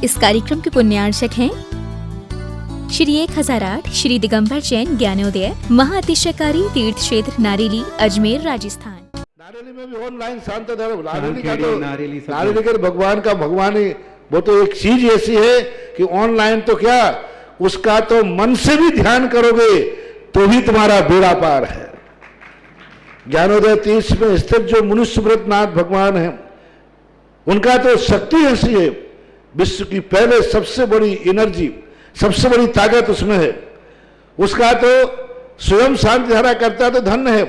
इस कार्यक्रम के पुण्यार्चक हैं श्री 1008 श्री दिगंबर जैन ज्ञानोदय महाअतिशयकारी तीर्थ क्षेत्र नारेली अजमेर राजस्थान। नारेली में भी ऑनलाइन शांत धर्म नारेली का भगवान का भगवान ही वो तो एक चीज ऐसी है कि ऑनलाइन तो क्या उसका तो मन से भी ध्यान करोगे तो भी तुम्हारा बेड़ा पार है। ज्ञानोदय तीर्थ में स्थित जो मुनिसुब्रतनाथ भगवान है उनका तो शक्ति ऐसी है, विश्व की पहले सबसे बड़ी एनर्जी सबसे बड़ी ताकत उसमें है। उसका तो स्वयं शांति धारा करता तो धन्य है,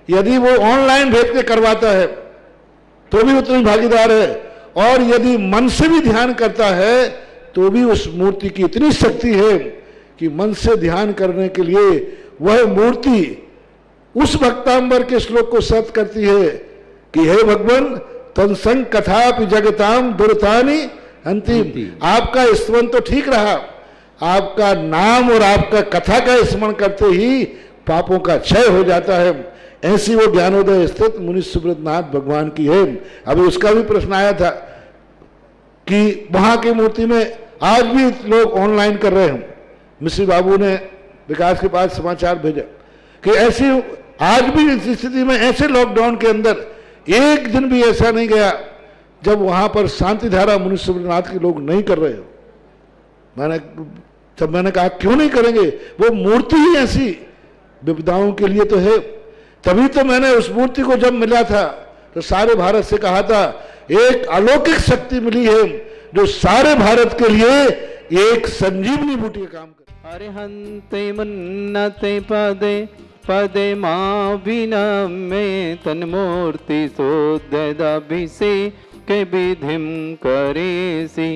यदि वो ऑनलाइन भेज के करवाता है तो भी उतनी भागीदार है, और यदि मन से भी ध्यान करता है तो भी उस मूर्ति की इतनी शक्ति है कि मन से ध्यान करने के लिए वह मूर्ति उस भक्तांबर के श्लोक को सत्य करती है कि हे भगवान तत्संग कथापि जगताम दुर्तानि अंतिम। आपका स्मरण तो ठीक रहा, आपका नाम और आपका कथा का स्मरण करते ही पापों का क्षय हो जाता है। ऐसी वो ज्ञानोदय स्थित मुनि सुब्रतनाथ भगवान की है। अभी उसका भी प्रश्न आया था कि वहां की मूर्ति में आज भी लोग ऑनलाइन कर रहे हैं। मिश्री बाबू ने विकास के पास समाचार भेजा कि ऐसी आज भी इस स्थिति में ऐसे लॉकडाउन के अंदर एक दिन भी ऐसा नहीं गया जब वहां पर शांति धारा मुनि सुब्रतनाथ के लोग नहीं कर रहे हो। मैंने कहा क्यों नहीं करेंगे, वो मूर्ति ही ऐसी विपदाओं के लिए तो है। तभी तो मैंने उस मूर्ति को जब मिला था तो सारे भारत से कहा था एक अलौकिक शक्ति मिली है जो सारे भारत के लिए एक संजीवनी बूटी का काम करे। अरिहंते मन्नते पदे पदे मां विनमे तन्मूर्ति सोदयदाभिषे के विधिम करेसि।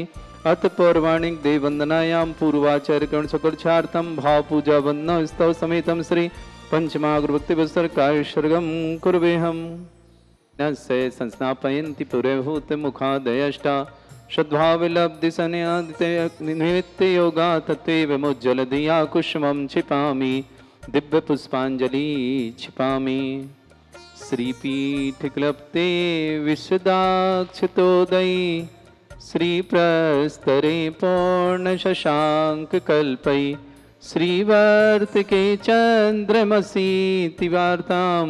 अथ पौर्वाणिक देव वंदनायां पूर्वाचार्य कर्ण चतुर्थार्थम भाव पूजा वंदना स्तव समेतम श्री पंचमाग्र भक्ति वत्सर कायशर्गम कुर्वेहम नस्य संस्नापयन्ति पुरेभूत मुखादयष्टा सद्भावलब्धि सन्यादिते निमित्ते योगा तत्व मुज्जल दिया कुष्मं छिपामि दिव्य पुष्पांजलि छिपामि। श्रीपीठ क्लप्ते विशदाक्षतोदयी श्री प्रस्तरे पूर्ण शशांक कल्पै श्रीवर्तिके चंद्रमसीति वार्तां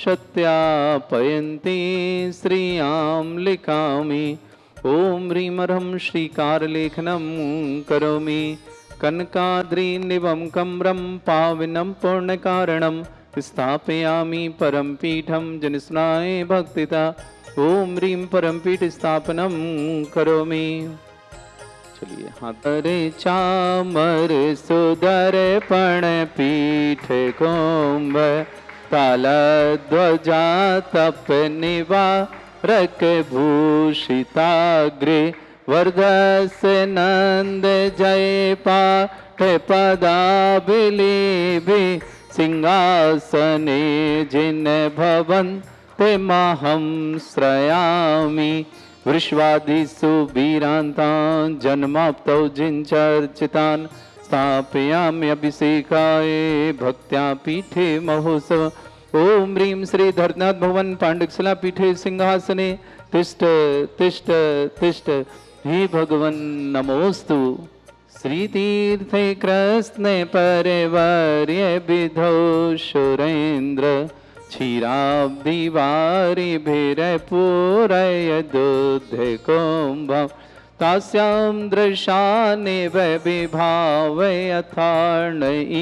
सत्यापयन्ते श्रियां लिखामि। ओम ह्रीमरं श्रीकारलेखनं करोमि कनकाद्रिनिवं कम्रं पावनं पूर्णकारणं स्थापयामि परम पीठं जनस्नाय भक्तिता। ओम ह्रीं परम पीठ स्थापनम करोमि। चलिए हाथरे चामर सुदर पण पीठ कुंभ ताला ध्वजा तप निवारक भूषिताग्रे वर्धस नंद जय पाठ पदाभिलेभे सिंहासने जिन भवन ते माहं श्रयामि। वृष्वादिषु वीरान्तान् जन्माप्तौ जिञ्चर्चितान् स्थापयामि अभिषेकाय भक्त्या पीठे महोत्सव। ओम ह्रीं श्री धरनाथ भवन पांडुकशिला पीठे सिंहासने तिष्ठ तिष्ठ तिष्ठ। हे भगवन् नमोस्तु। श्रीतीर्थे कृष्णे परिवर्य विधौ सुरेन्द्र क्षीराब्धि वारि भीरपूरय दुग्ध कुम्भं तास्यां दृशानिव विभावय अथार्णयीयान्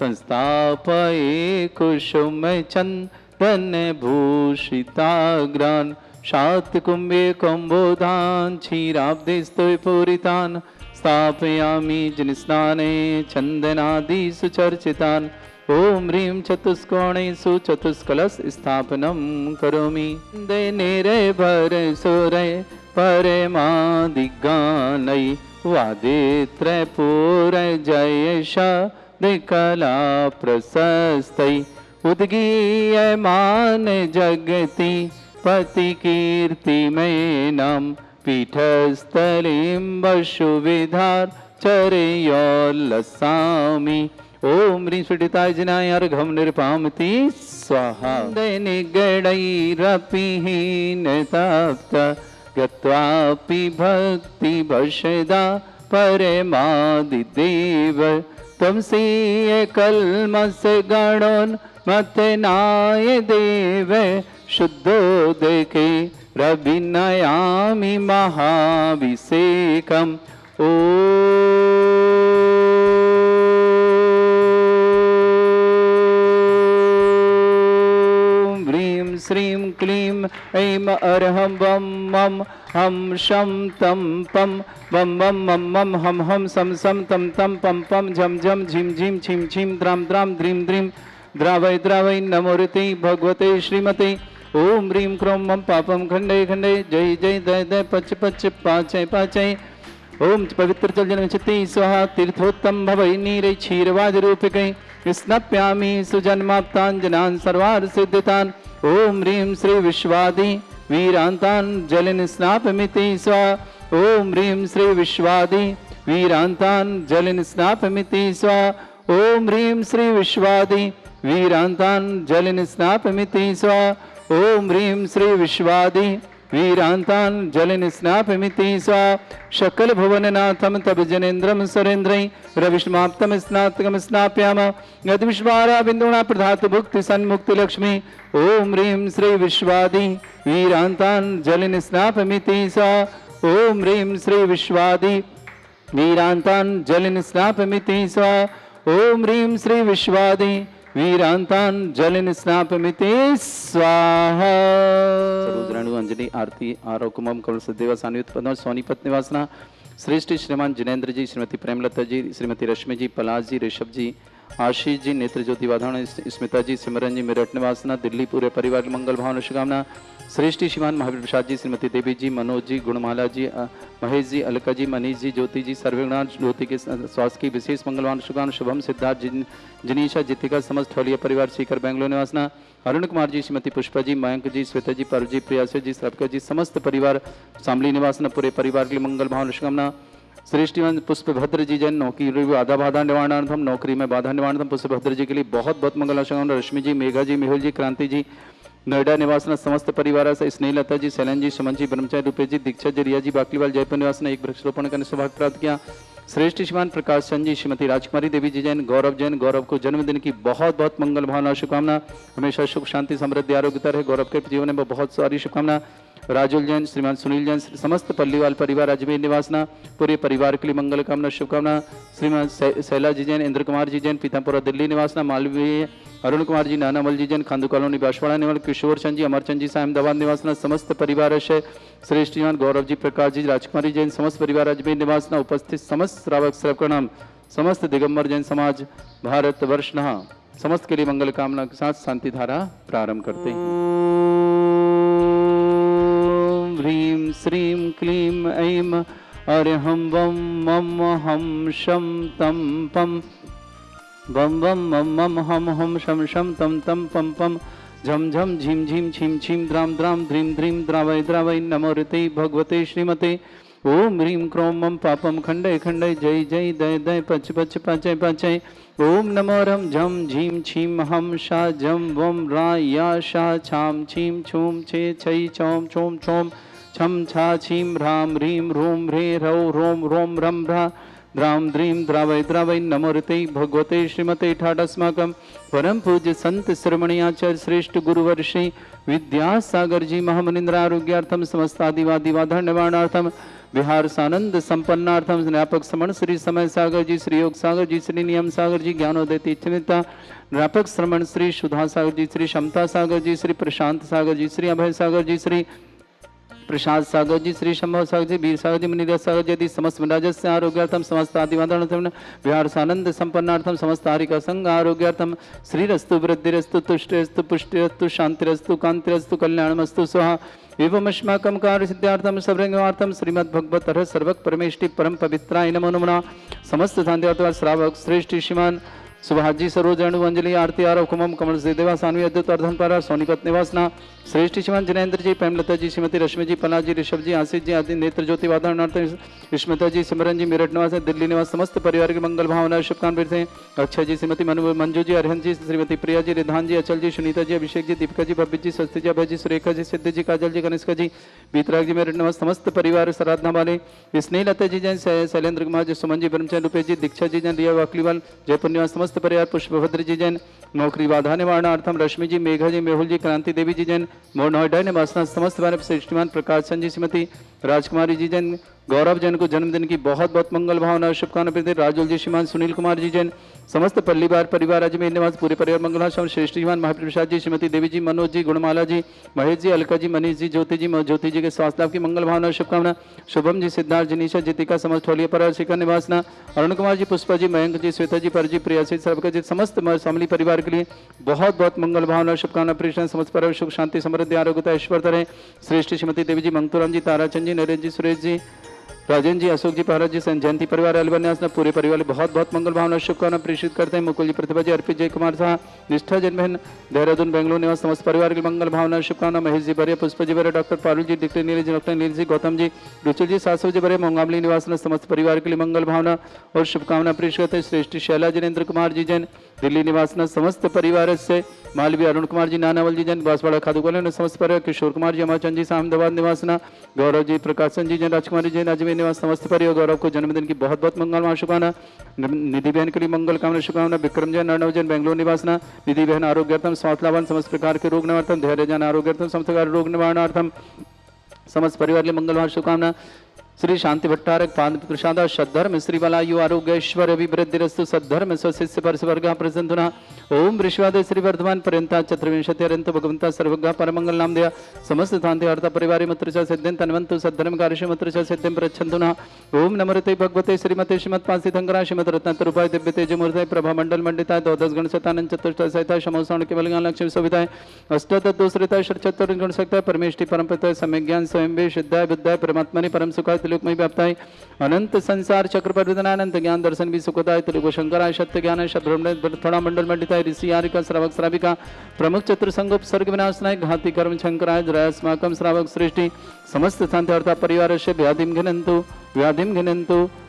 संस्थापये कुसुम चन्दन भूषिताग्रान् शातकुम्भे कुम्भोधान् क्षीराब्धिस्तु पूरितान् स्थापयामि जनस्नाने चन्दनादिषु चर्चितान्। ओम ह्रीं चतुष्कोणेषु चतुष्कलश स्थापनं करोमि। निर्भर सुरय परमादिगानै वादित्रपूर जय शब्दकला प्रशस्तै उद्गीयमान जगति पति कीर्तिमेनां पीठस्थलीं वसुविधार चरयोल्लसामि। ओम ह्रीं स्फटिकाय जिनाय अर्घं निर्पामति स्वाहा। दैनिगणैरपि हीनतप्त गत्वापि भक्ति भषदा परमादिदेव त्वमसीय कल्मष गणोन् मथनाय देव शुद्धो देखे रविनयामि महाभिषेकम् ॐ ह्रीं श्रीं क्लीं ऐं अरहं वं मं हम शं तं पं वं वं मं मं हम हम सं सं तं तं पं पं झं झं झिं झिं छिं छिं द्रां द्रां द्रीं द्रीं द्रावय द्रावय नमोरते भगवते श्रीमते ओम ह्रीं क्रों मं पापं खंडे खंडे जय जय दय दय पच पच पाचय पाचय ओम पवित्र जल जन चित्ते स्वाहा तीर्थोत्तम भवै नीरे क्षीरवाद रूपिकै स्नप्यामि सुजन्माप्ताञ्जनान् सर्वार्थ सिद्धितान् ओम ह्रीं श्री विश्वादि वीरान्तान् जलिन स्नापमिति स्वाहा ओम ह्रीं श्री विश्वादि वीरान्तान् जलिन स्नापमिति स्वाहा ओम ह्रीं श्री विश्वादि वीरान्तान् जलिन स्नापमिति स्वाहा ओम ह्रीं श्री विश्वादि वीरान्तान् जलिन स्नापमिति स्वाहा शकल भुवननाथं तब जनेन्द्रं सुरेन्द्रै रविष्माप्तं स्नातकं स्नाप्यामः यद्विश्वारा बिन्दुना प्रधातु भुक्ति सन्मुक्ति लक्ष्मी ओम ह्रीं श्री विश्वादि वीरान्तान् जलिन स्नापमिति स्वाहा ओम ह्रीं श्री विश्वादि वीरान्तान् जलिन स्नापमिति स्वाहा ओम ह्रीं श्री विश्वादि वीरांतान जलिन स्नापमिते स्वाहा रुद्राणु अंजलि आरती आरोकुमम कमल सदेवा सान्वित पद्म सोनीपत निवासना श्रेष्ठ श्रीमान जिनेन्द्र जी श्रीमती प्रेमलता जी श्रीमती रश्मि जी पलाश जी ऋषभ जी आशीष जी नेत्र ज्योति वाधाण स्मिता जी सिमरन जी मेरठ निवासना दिल्ली पूरे परिवार की मंगल भावना शुभकामना श्रेष्ठ श्रीमान महावीर प्रसाद जी श्रीमती देवी जी मनोज जी गुणमाला जी महेश जी अलका जी मनीष जी ज्योति जी सर्वेगुणा ज्योति के स्वास्थ्य की विशेष मंगलवान शुभकामना शुभम सिद्धार्थ जिनीशा जितिका समस्त ठौलिया परिवार सीकर बेंगलोर निवासना अरुण कुमार जी श्रीमती पुष्पा जी मयंक जी श्वेता जी पार्व जी प्रियासी जी श्रवका जी समस्त परिवार शामली निवासना पूरे परिवार के लिए मंगल भावना शुभकामना श्रेष्ठीमान पुष्पभद्र जी जैन नौकरी बाधा बाधा निवारणार्थम नौकरी में बाधा निवारणार्थम पुष्पभद्र जी के लिए बहुत बहुत मंगल शुभकामना रश्मि जी मेघा जी मेहुल जी क्रांति जी नोएडा निवासना समस्त परिवार से स्नेहलता जी सैलन जी सुमन जी ब्रह्मचारी रूपेश जी दीक्षा जी रिया जी बाकलीवाल जयपुर निवासना एक वृक्षारोपण करने सौभाग्य प्राप्त किया श्रेष्ठ श्रीमान प्रकाश चंद जी श्रीमती राजकुमारी देवी जी जैन गौरव को जन्मदिन की बहुत बहुत मंगल भावना शुभकामना हमेशा सुख शांति समृद्धि आरोग्यता रहे गौरव के जीवन में बहुत सारी शुभकामना राजुल जैन श्रीमान सुनील जैन समस्त पल्लीवाल परिवार अजमेर निवासना पूरे परिवार के लिए मंगल कामना शुभकामना श्रीमान शैला जी जैन इंद्र कुमार जी जैन पीतापुरा दिल्ली निवासना मालवीय अरुण कुमार जी नानामल जी जैन खांदू कॉलोनी बांसवाड़ा निवास किशोर चंद जी अमरचंद जी अहमदाबाद निवासना समस्त परिवार से श्रेष्ठ श्रीमान गौरव जी प्रकाश जी राजकुमारी जैन समस्त परिवार अजमेर निवासना उपस्थित समस्त श्रावक श्रवकणाम समस्त दिगंबर जैन समाज भारत वर्ष समस्त के लिए मंगल कामना के साथ शांति धारा प्रारंभ करते हैं ह्रीं श्रीं क्लीं ऐं अरहं वं मं हम शं तं पं वं वं मं मं हम हम शं शं तं तं पं पं झं झं झिं झिं छिं छिं द्रां द्रां द्रीं द्रीं द्रावय द्रावय नमोरते भगवते श्रीमते ओम ह्रीं क्रों मं पापं खंडय खंडय जय जय दय दय पच पच पाचय पाचय ओम नमो रं झं झीं छीं हम शा झं वं रा या शा छां छीं छूं छे छै चौं चों चों छम छा छीं ह्रां ह्रीं ह्रूं ह्रे ह्रौ ह्रों रों रं भ्रा द्रां द्रीं द्रावय द्रावय नमोरते भगवते श्रीमते ठाटस्माकं परम पूज्य संत श्रमणीयाचार्य श्रेष्ठ गुरुवर्षि विद्यासागर जी महामनिंद्र आरोग्यार्थम समस्तादिवादिवाधर निवारणार्थम बिहार सानंद संपन्नार्थम ज्ञापक समण श्री समय सागर जी श्री योग सागर जी श्री नियम सागर जी ज्ञानोदय तीर्थमिता ज्ञापक श्रमण श्री सुधा सागर जी श्री क्षमता सागर जी श्री प्रशांत सागर जी श्री अभय सागर जी श्री प्रसाद सागर जी श्री शंभव सागर जी वीर सागर जी मुनिराज सागर जी समस्त राजस्य आरोग्यार्थम समस्त आदिवादनार्थम बिहार सानंद संपन्नार्थम समस्त हारिका संघ आरोग्यार्थम श्रीरस्तु वृद्धिरस्तु तुष्टिरस्तु पुष्टिरस्तु शांतिरस्तु कांतिरस्तु कल्याणमस्तु स्वाहा एवमस्माकं कार्य सिद्धार्थम सर्वंगार्थम श्रीमद् भगवत सर्वक परमेष्टि परम पवित्राय नमो नमः समस्त शांतिवाद श्रावक श्रेष्ठ श्रीमान सुभाष जी सरोज रेणु अंजलि आरती आरव कुमम कमल से देवा सानवी अद्युत अर्धन पारा सोनीपत निवासना श्रेष्ठ शिवान जिनेन्द्र जी प्रेमलता जी श्रीमती रश्मि जी पला जी ऋषभ जी आशीष जी आदि नेत्र ज्योति वादनार्थ विस्मता जी सिमरन जी मेरठ निवास दिल्ली निवास समस्त परिवार की मंगल भावना शुभकामनाएं अक्षय जी श्रीमती मंजू जी अरिहंत जी श्रीमती प्रिया जी रिधान जी अचल जी सुनीता जी अभिषेक जी दीपिका जी भव्य जी स्वस्ति जी अभय जी सुरेखा जी सिद्ध जी काजल जी कनिष्का जी बीतराग जी मेरठ निवास समस्त परिवार सराधना वाले स्नेहलता जी जैन शैलेंद्र कुमार जी सुमन जी ब्रह्मचंद रुपेश जी दीक्षा जी जैन रिया वाकलीवाल जयपुर निवास समस्त परिवार पुष्पभद्र जी जैन नौकरी बाधा निवारणार्थम रश्मि जी मेघा जी मेहुल जी क्रांति देवी जी जैन मोर नोएडा निवासना समस्त भारत श्रेष्ठमान प्रकाश चंद जी श्रीमती राजकुमारी जी जैन गौरव जैन को जन्मदिन की बहुत बहुत मंगल भावना शुभकामनाएं राजुल जी श्रीमान सुनील कुमार जी जैन समस्त परिवार अजमेर निवास पूरे परिवार मंगल श्रेष्ठ श्रीमान महावीर प्रसाद जी श्रीमती देवी जी मनोज जी गुणमाला जी महेश जी अलका जी मनीष जी ज्योति जी के स्वास्थ्य लाभ की मंगल भावना शुभकामना शुभम जी सिद्धार्थ जिनीशा जितिका समस्त ठोलिया पर शिखर निवासना अरुण कुमार जी पुष्पा जी मयंक जी श्वेता जी पर जी प्रियासी सरका जी समस्त फैमिली परिवार के लिए बहुत बहुत मंगल भावना शुभकामना प्रेषण समस्त परिवार सुख शांति समृद्धि आरोग्यता ऐश्वर्य रहे श्रेष्ठ श्रीमती देवी जी मंगतुराम जी ताराचंद जी नरेंद्र जी सुरेश जी राजेंद्र जी अशोक जी भारत जी जयंती परिवार अलबन्यास पूरे परिवार बहुत बहुत मंगल भावना शुभकामना प्रेषित करते हैं मुकुल जी प्रतिभा जी अर्पित जय कुमार शाह निष्ठा जैन बहन देहरादून बेंगलुरु निवास समस्त परिवार की मंगल भावना शुभकामना महेश जी बरे पुष्प जी बरे डॉक्टर पारुल जी डॉक्टर नील जी गौतम जी रुचिल जी सासव जी बरे मोंगामली निवास समस्त परिवार के लिए मंगल भावना और शुभकामना प्रेषित करते हैं श्रेष्ठ शैला जिनेन्द्र कुमार जी जैन दिल्ली निवास समस्त परिवार से मालवी अरुण कुमार जी नानावल जी जैन बांसवाड़ा खादुकोले समस्त परिवार किशोर कुमार जी अमरचंद जी अहमदाबाद निवासना गौरव जी प्रकाशन जी जैन राजकुमारी जैन अजमेर निवास समस्त परिवार गौरव को जन्मदिन की बहुत बहुत मंगल शुभकामना निधि बहन के लिए मंगल कामना शुभकामना विक्रम जैन अर्णव जैन बेंगलोर निवासना निधि बहन आरोग्यार्थम स्वास्थ्य लाभन समस्त प्रकार के रोग निवारणार्थम धैर्य जन आरोग्यार्थम समस्त प्रकार रोग निवारणार्थम समस्त परिवार के लिए मंगल शुभकामना श्री शांति भट्टारक पाद प्रसाद सद्धर्म श्रीबलायु आरोग्यश्वर अभिवृद्धिरस्तु सद्धर्म स्वशिष्य परस्वर्ग प्रसन्ना ओम ऋषवाद श्री वर्धमान पर्यंता चतुर्विंशत्यरंत भगवंता सर्वज्ञ परमंगल नाम दया समस्त शांति हर्ता परिवार मत्र च सिद्धिं तन्वन्तु सद्धर्म कार्यश मत्र च सिद्धिं प्रच्छन्तुना ओम नमरते भगवते श्रीमते श्रीमत्पासी धंगरा श्रीमद रत्नतरूपाय दिव्य तेजमूर्तय प्रभा मंडल मंडिताय द्वादश गण शतानंद चतुष्ट सहिताय समोसण केवल ज्ञान लक्ष्मी सुविधाय अष्टदश दोषरिताय षट्चत्वर गुण सकताय परमेष्टि परमपिताय सम्यक ज्ञान स्वयं वे सिद्धाय विद्याय परमात्मने परम सुखाय त्रिलोकमय व्याप्ताय अनंत संसार चक्र परिवर्तनानंत ज्ञान दर्शन भी सुखदाय त्रिलोक शंकराय सत्य ज्ञान ब्रह्मण मंडल मंडिताय ऋषि आरिका श्रावक श्राविका प्रमुख चतुर्संगोप सर्ग विनाशनाय घाति कर्म शंकराय जरास्माकम श्रावक सृष्टि समस्त शांति परिवार से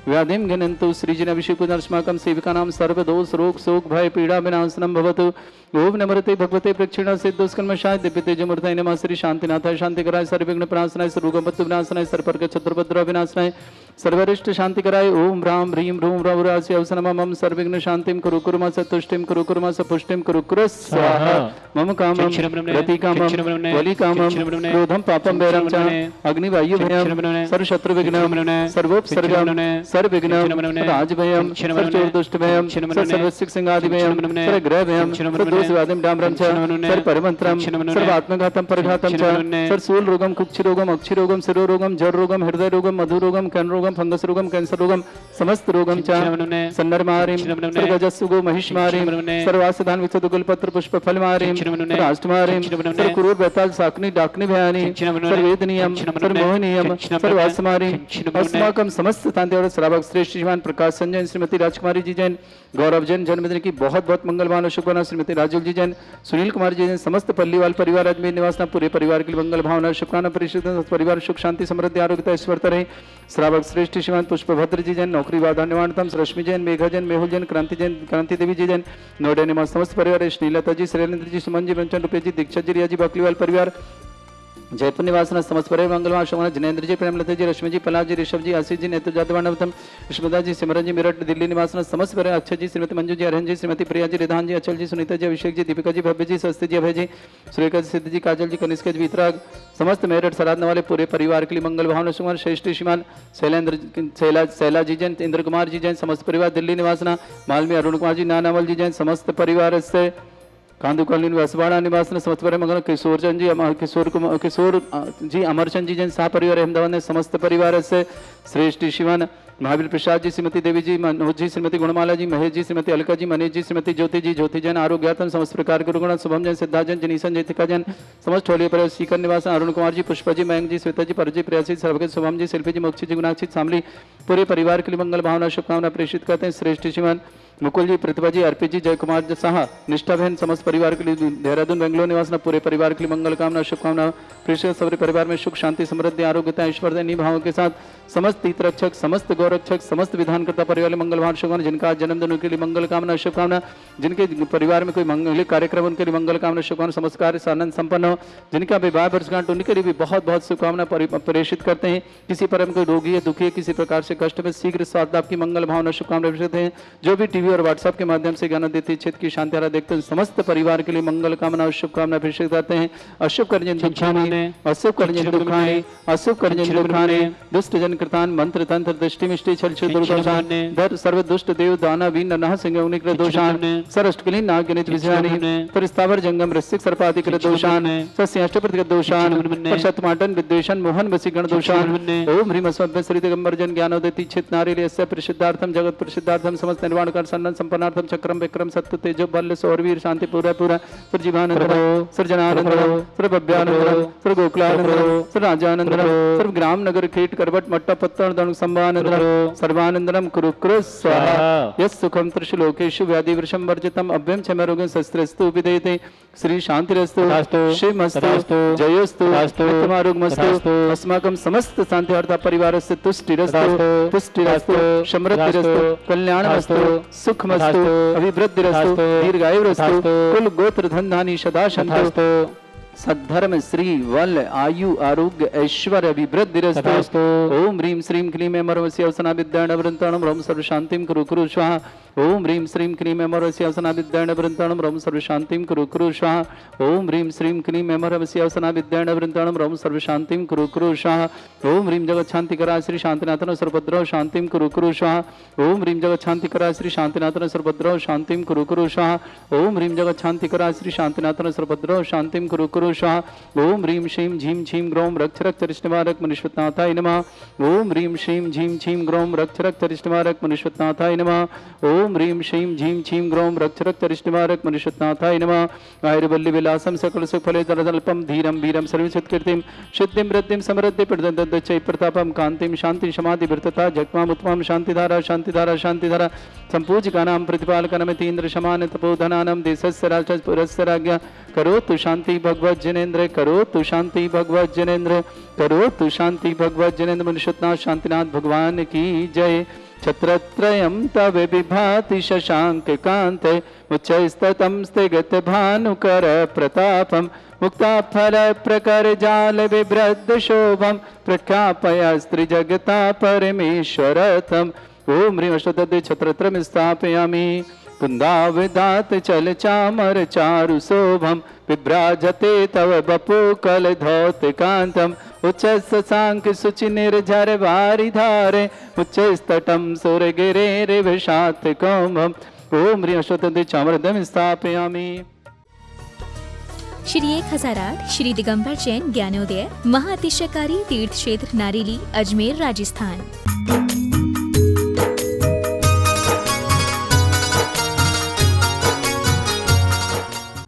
व्याधिम घिनन्तु श्रीजन अभिषेकुदर्शमाकं सेविकानां सर्वदोष रोग शोक भय पीड़ा विनाशनं भवतु ओम नमरते भगवते प्रक्षिणा सिद्धोस्कर्मशाय दिव्य तेजमूर्तये नमः श्री शांतिनाथाय शांतिकराय सर्वविघ्न प्रणाशनाय सर्वगमत्व विनाशनाय सर्वपर्ग चतुर्भद्र विनाशनाय सर्वरिष्ट शांतिकराय ओम राम ह्रीं रूं रवरासि अवसनमं सर्वविघ्न शांतिं कुरु कुर्म सतुष्टिं कुरु कुर्म सपुष्टिं कुरु कुरु स्वाहा मम कामं रतिकामं वलिकामं क्रोधं पापं वैरं च अग्निवायु भयं सर्वशत्रु विघ्नं सर्वोपसर्गं सर्वविघ्नं राजभयं सर्वचोरदुष्टभयं सर्वसिक सिंहादिभयं सर्वग्रहभयं सर्वदोषवादिं डाम्रं च सर्वपरमन्त्रं सर्वात्मघातं परघातं च सर्वशूलरोगं कुक्षिरोगं अक्षिरोगं शिरोरोगं जररोगं हृदयरोगं मधुरोगं कैनरोगं फंगस रोगं कैंसर रोगं समस्त रोगं च सन्नरमारिं सर्वगजस्सुगो महिषमारिं सर्वासधान विचतुगुलपत्र पुष्पफलमारिं राष्ट्रमारिं सर्वकुरूर बेताल साकनि डाकनि भयानि सर्ववेदनीयं सर्वमोहनीयं सर्वासमारिं अस्माकं समस्त शांति और श्रावक श्रेष्ठ श्रीमान प्रकाश संजय श्रीमती राजकुमारी जी जैन गौरव जैन जन्मदिन की बहुत बहुत मंगलवान शुभकामना श्रीमती राजुल जी जैन सुनील कुमार जी जैन समस्त पल्लीवाल परिवार अजमेर निवासना पूरे परिवार के लिए मंगल भावना शुभकामना परिषद परिवार सुख शांति समृद्धि आरोग्यता ऐश्वर्य रहे श्रावक श्रेष्ठ श्रीमान पुष्पभद्र जी जैन नौकरी वादा निवारणतम रश्मि जैन मेघा जैन मेहुल जैन क्रांति देवी जी जैन नोएडा निवास समस्त परिवार श्रीलता जी शैलेंद्र जी सुमन जी ब्रह्मचंद रुपेश जी दीक्षा जी रिया जी बाकलीवाल परिवार जयपुर निवासना समस्त परिवार मंगलवार शोभना जिनेन्द्र जी प्रेमलता जी रश्मि जी पला जी ऋषभ जी आशीष जी नेत्र जातवानवतम विष्णुदा जी सिमरन जी मेरठ दिल्ली निवासना समस्त परिवार अक्षय जी श्रीमती मंजू जी अरहन जी श्रीमती प्रिया जी रिधान जी अचल जी सुनीता जी अभिषेक जी दीपिका जी भव्य जी स्वस्ति जी अभय जी सुरेखा जी सिद्ध जी काजल जी कनिष्का जी वितराग समस्त मेरठ सराधना वाले पूरे परिवार के लिए मंगल भावना सुकुमार श्रेष्ठ श्रीमान शैला जी जैन इंद्र कुमार जी जैन समस्त परिवार दिल्ली निवासना मालवी अरुण कुमार जी नानावल जी जैन समस्त परिवार से कांदू कॉलोनी वसवाड़ा निवास समस्त परिवार मंगल किशोर जी अमरचंद जी जैन शाह परिवार अहमदाबाद ने समस्त परिवार से श्रेष्ठ शिवन महावीर प्रसाद जी श्रीमती देवी जी मनोज जी श्रीमती गुणमाला जी महेश जी श्रीमती अलका जी मनीष जी श्रीमती ज्योति जैन आरोग्यातम समस्त प्रकार के रुगुण शुभम जैन सिद्धार्थ जैन जनीसन जयतिका जैन समस्त ठोलिया परिवार सीकर निवास अरुण कुमार जी पुष्पा जी मयंक जी श्वेता जी परजी प्रयासी सर्वगत शुभम जी शिल्पी जी मोक्षी जी गुणाक्षी शामली पूरे परिवार के लिए मंगल भावना शुभकामना प्रेषित करते हैं श्रेष्ठ शिवन मुकुल जी, प्रतिभा जी, अर्पित जी, जय कुमार जी साहा, निष्ठा बहन, समस्त परिवार के लिए देहरादून बेंगलोर निवास पूरे परिवार के लिए मंगल कामना शुभकामना। प्रेषित सभी परिवार में सुख शांति समृद्धि आरोग्यता ऐश्वर्य भावों के साथ समस्त तीर्थरक्षक, समस्त गौरक्षक, समस्त विधानकर्ता परिवार मंगल भाव शुभकामना। जिनका आज जन्मदिन उनके लिए मंगल कामना शुभकामना। जिनके परिवार में कोई मंगलिक कार्यक्रम उनके लिए मंगल कामना शुभकामना। समस्त कार्य से आनंद संपन्न हो। जिनका विवाह वर्षगांठ उनके लिए भी बहुत बहुत शुभकामना प्रेषित करते हैं। किसी पर कोई रोगी है, दुखी है, किसी प्रकार से कष्ट में शीघ्र स्वास्थ्य लाभ की मंगल भावना शुभकामना प्रेषित हैं। जो भी टीवी और व्हाट्सएप के माध्यम से ज्ञान देती चित्त की शांति देखते हैं, समस्त परिवार के लिए मंगल कामना और शुभकामना प्रेषित करते हैं। अशुभ कर्जन दुखाने, अशुभ कर्जन दुखाने, अशुभ कर्जन दुखाने, दुष्ट जन कृतान मंत्र तंत्र दृष्टि मिष्टि छल छल दुर्दोषान दर सर्व दुष्ट देव दाना वीन नह सिंह उनिकृत दोषान सरष्टकलीन नागनित विजयानि परिस्तावर जंगम रसिक सर्पादि कृत दोषान सस्य अष्टप्रतिगत दोषान शतमाटन विद्वेषण मोहन वसीगण दोषान ओम ह्रीम अस्मद्भ्य श्री दिगंबर जन ज्ञानोदयति चित नारी यस्य प्रसिद्धार्थम जगत प्रसिद्धार्थम समस्त निर्वाण कर सन्नन संपन्नार्थम चक्रम विक्रम सत्य तेजो बल सौरवीर शांति पूरा पूरा सृजीवानंद सृजनानंद सर्वभव्यानंद सर्वगोकुलानंद सर्वराजानंद सर्व ग्राम नगर कीट करवट मट्टा पत्तन दण संभानंद सर्वानंदनम कुरु कुरु स्वाहा यस् सुखम त्रिशलोकेषु व्याधि वृषम वर्जितम अभ्यम क्षमरोगं शस्त्रस्तु विदेते श्री शांतिरस्तु शिवमस्तु जयोस्तु उत्तमारोग्यमस्तु अस्माकं समस्त शांतिर्था परिवारस्य तुष्टिरस्तु पुष्टिरस्तु समृद्धिरस्तु कल्याणमस्तु सुखमस्तु अभिवृद्धिरस्तु दीर्घायुरस्तु कुल गोत्र धन धानी सदा सन्तु सद्धर्म श्री वल आयु आरोग्य ऐश्वर्य अभिवृद्धिरस्तु ओम ह्रीं श्रीं क्लीं अमरवस्य अवसना विद्याण वृंताणम रोम सर्व शांतिं कुरु कुरु स्वाहा ओम ह्रीं श्रीं क्लीं अमरवस्य अवसना विद्याण वृंताणम रोम सर्व शांतिं कुरु कुरु स्वाहा ओम ह्रीं श्रीं क्लीं अमरवस्य अवसना विद्याण वृंताणम रोम सर्व शांतिं कुरु कुरु स्वाहा ओम ह्रीं जगत शांतिकरा श्री शांतिनाथन सर्वभद्रौ शांतिं कुरु कुरु स्वाहा ओम ह्रीं जगत शांतिकरा श्री शांतिनाथन सर्वभद्रौ शांतिं कुरु कुरु स्वाहा ओम ह्रीं जगत शांतिकरा श्री शांतिनाथन सर्वभद्रौ शांतिं कुरु कुरु स्वाहा ओम ह्रीं श्रीं झीं छीं ग्रौं रक्षरक चरिष्टमारक मनुष्यनाथाय नमः ओम ह्रीं श्रीं झीं छीं ग्रौं रक्षरक चरिष्टमारक मनुष्यनाथाय नमः ओम ह्रीं श्रीं झीं छीं ग्रौं रक्षरक चरिष्टमारक मनुष्यनाथाय नमः आयुर्वल्ली विलासम सकल सुखफले जलजल्पम धीरम वीरम सर्वसिद्धकीर्तिं सिद्धिं वृद्धिं समृद्धि प्रददच्चै प्रतापं कांतिं शांति समाधि वृत्तता जगमाम उत्तमं शांतिधारा शांतिधारा शांतिधारा संपूज्यकानां प्रतिपालकनमितीन्द्र शमान तपोधनानां देशस्य राजपुरस्य राज्ञा करोतु शांति भगवत जनेन्द्र करोतु शांति भगवत जनेन्द्र करोतु शांति भगवत जनेन्द्र मनुष्यनाथ शांतिनाथ भगवान की जय। छत्रत्रयं तव विभाति शशांक कांते उच्चस्ततं स्थिगत भानुकर प्रतापं मुक्ता फल प्रकर जाल विभ्रद शोभम प्रख्यापय स्त्री जगता परमेश्वरतम ओम ह्रीं अष्टदधे छत्रत्रयं स्थापयामि कुंदाविदात चल चामर चारु शोभम विभ्राजते तव बपु कल धौत कांतम उच्च शशांक सुचि निर्झर वारि धारे उच्च स्तटम सुर गिरे रे विषात कौमम ओम ह्रीं अष्टदधे चामरदम स्थापयामि। श्री 1008 श्री दिगंबर जैन ज्ञानोदय महाअतिशयकारी तीर्थ क्षेत्र नारेली अजमेर राजस्थान।